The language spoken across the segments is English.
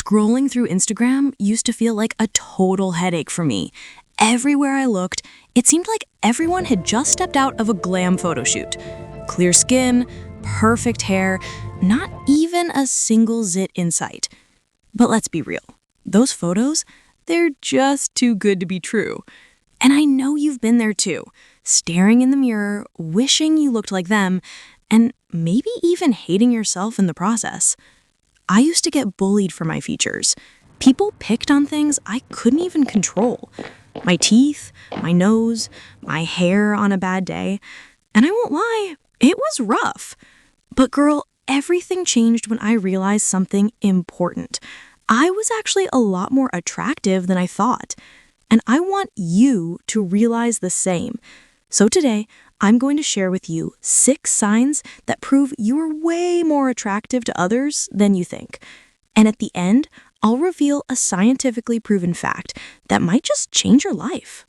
Scrolling through Instagram used to feel like a total headache for me. Everywhere I looked, it seemed like everyone had just stepped out of a glam photo shoot. Clear skin, perfect hair, not even a single zit in sight. But let's be real, those photos, they're just too good to be true. And I know you've been there too, staring in the mirror, wishing you looked like them, and maybe even hating yourself in the process. I used to get bullied for my features. People picked on things I couldn't even control. My teeth, my nose, my hair on a bad day. And I won't lie, it was rough. But girl, everything changed when I realized something important. I was actually a lot more attractive than I thought. And I want you to realize the same. So today, I'm going to share with you 6 signs that prove you're way more attractive to others than you think. And at the end, I'll reveal a scientifically proven fact that might just change your life.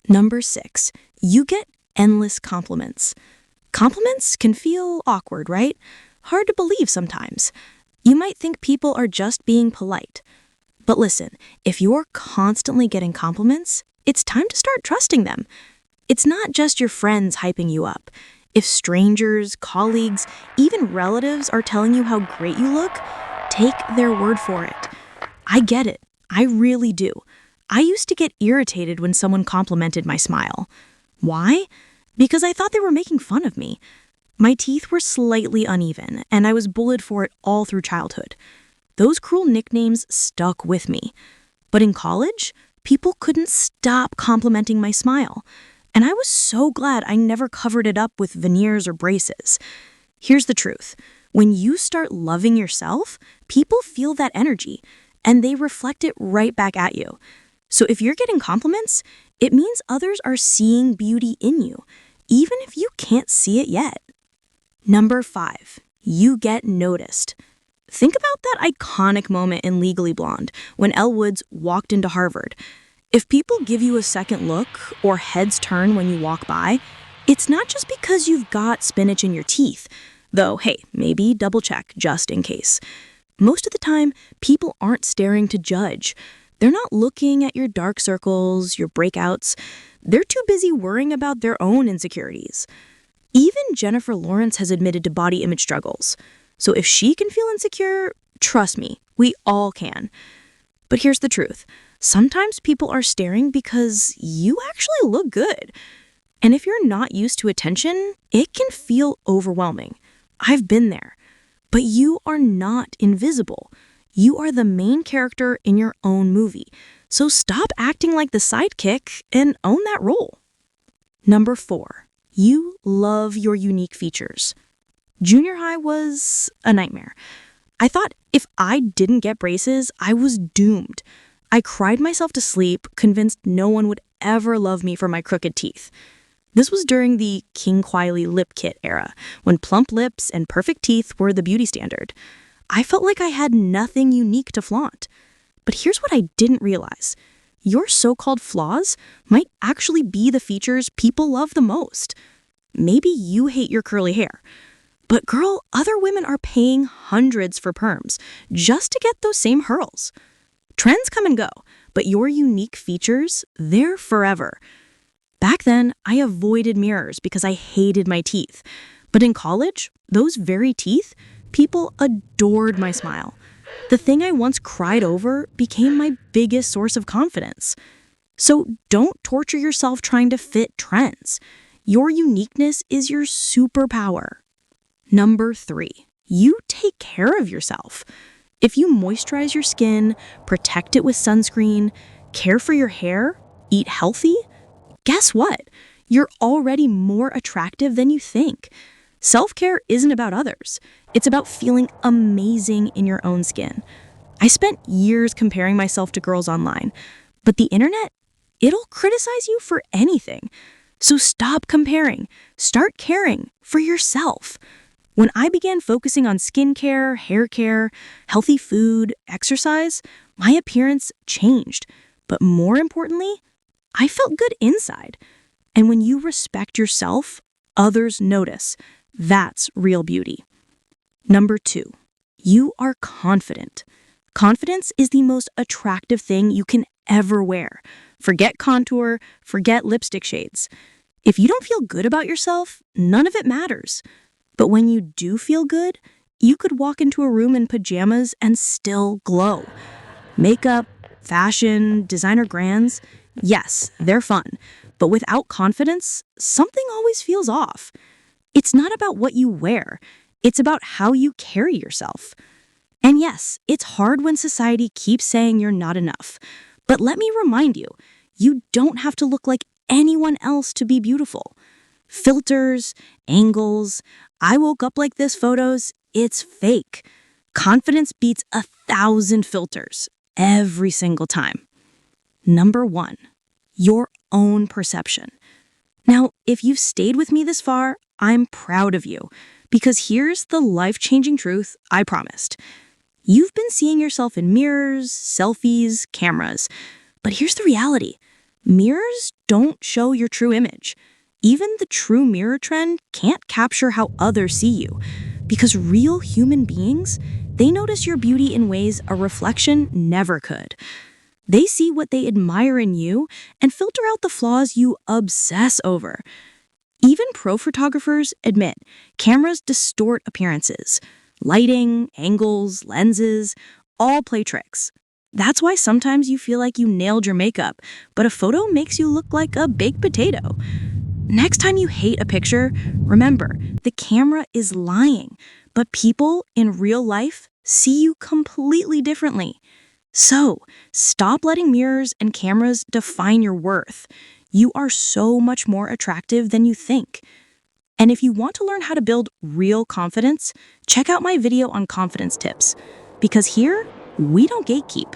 Number 6, you get endless compliments. Compliments can feel awkward, right? Hard to believe sometimes. You might think people are just being polite. But listen, if you're constantly getting compliments, it's time to start trusting them. It's not just your friends hyping you up. If strangers, colleagues, even relatives are telling you how great you look, take their word for it. I get it. I really do. I used to get irritated when someone complimented my smile. Why? Because I thought they were making fun of me. My teeth were slightly uneven, and I was bullied for it all through childhood. Those cruel nicknames stuck with me. But in college, people couldn't stop complimenting my smile. And I was so glad I never covered it up with veneers or braces. Here's the truth. When you start loving yourself, people feel that energy, and they reflect it right back at you. So if you're getting compliments, it means others are seeing beauty in you, even if you can't see it yet. Number 5, you get noticed. Think about that iconic moment in Legally Blonde when Elle Woods walked into Harvard. If people give you a second look or heads turn when you walk by, it's not just because you've got spinach in your teeth, though, hey, maybe double check just in case. Most of the time, people aren't staring to judge. They're not looking at your dark circles, your breakouts. They're too busy worrying about their own insecurities. Even Jennifer Lawrence has admitted to body image struggles. So if she can feel insecure, trust me, we all can. But here's the truth. Sometimes people are staring because you actually look good. And if you're not used to attention, it can feel overwhelming. I've been there. But you are not invisible. You are the main character in your own movie. So stop acting like the sidekick and own that role. Number 4, you love your unique features. Junior high was a nightmare. I thought if I didn't get braces, I was doomed. I cried myself to sleep, convinced no one would ever love me for my crooked teeth. This was during the King Kwiley lip kit era, when plump lips and perfect teeth were the beauty standard. I felt like I had nothing unique to flaunt. But here's what I didn't realize. Your so-called flaws might actually be the features people love the most. Maybe you hate your curly hair. But girl, other women are paying hundreds for perms just to get those same curls. Trends come and go, but your unique features, they're forever. Back then, I avoided mirrors because I hated my teeth. But in college, those very teeth, people adored my smile. The thing I once cried over became my biggest source of confidence. So don't torture yourself trying to fit trends. Your uniqueness is your superpower. Number 3, you take care of yourself. If you moisturize your skin, protect it with sunscreen, care for your hair, eat healthy, guess what? You're already more attractive than you think. Self-care isn't about others. It's about feeling amazing in your own skin. I spent years comparing myself to girls online, but the internet, it'll criticize you for anything. So stop comparing. Start caring for yourself. When I began focusing on skincare, hair care, healthy food, exercise, my appearance changed. But more importantly, I felt good inside. And when you respect yourself, others notice. That's real beauty. Number 2, you are confident. Confidence is the most attractive thing you can ever wear. Forget contour, forget lipstick shades. If you don't feel good about yourself, none of it matters. But when you do feel good, you could walk into a room in pajamas and still glow. Makeup, fashion, designer brands, yes, they're fun. But without confidence, something always feels off. It's not about what you wear, it's about how you carry yourself. And yes, it's hard when society keeps saying you're not enough. But let me remind you, you don't have to look like anyone else to be beautiful. Filters, angles, I woke up like this photos, it's fake. Confidence beats 1,000 filters every single time. Number 1, your own perception. Now, if you've stayed with me this far, I'm proud of you, because here's the life-changing truth I promised. You've been seeing yourself in mirrors, selfies, cameras, but here's the reality. Mirrors don't show your true image. Even the true mirror trend can't capture how others see you, because real human beings, they notice your beauty in ways a reflection never could. They see what they admire in you and filter out the flaws you obsess over. Even pro photographers admit cameras distort appearances. Lighting, angles, lenses, all play tricks. That's why sometimes you feel like you nailed your makeup, but a photo makes you look like a baked potato. Next time you hate a picture, remember, the camera is lying, but people in real life see you completely differently. So, stop letting mirrors and cameras define your worth. You are so much more attractive than you think. And if you want to learn how to build real confidence, check out my video on confidence tips. Because here, we don't gatekeep.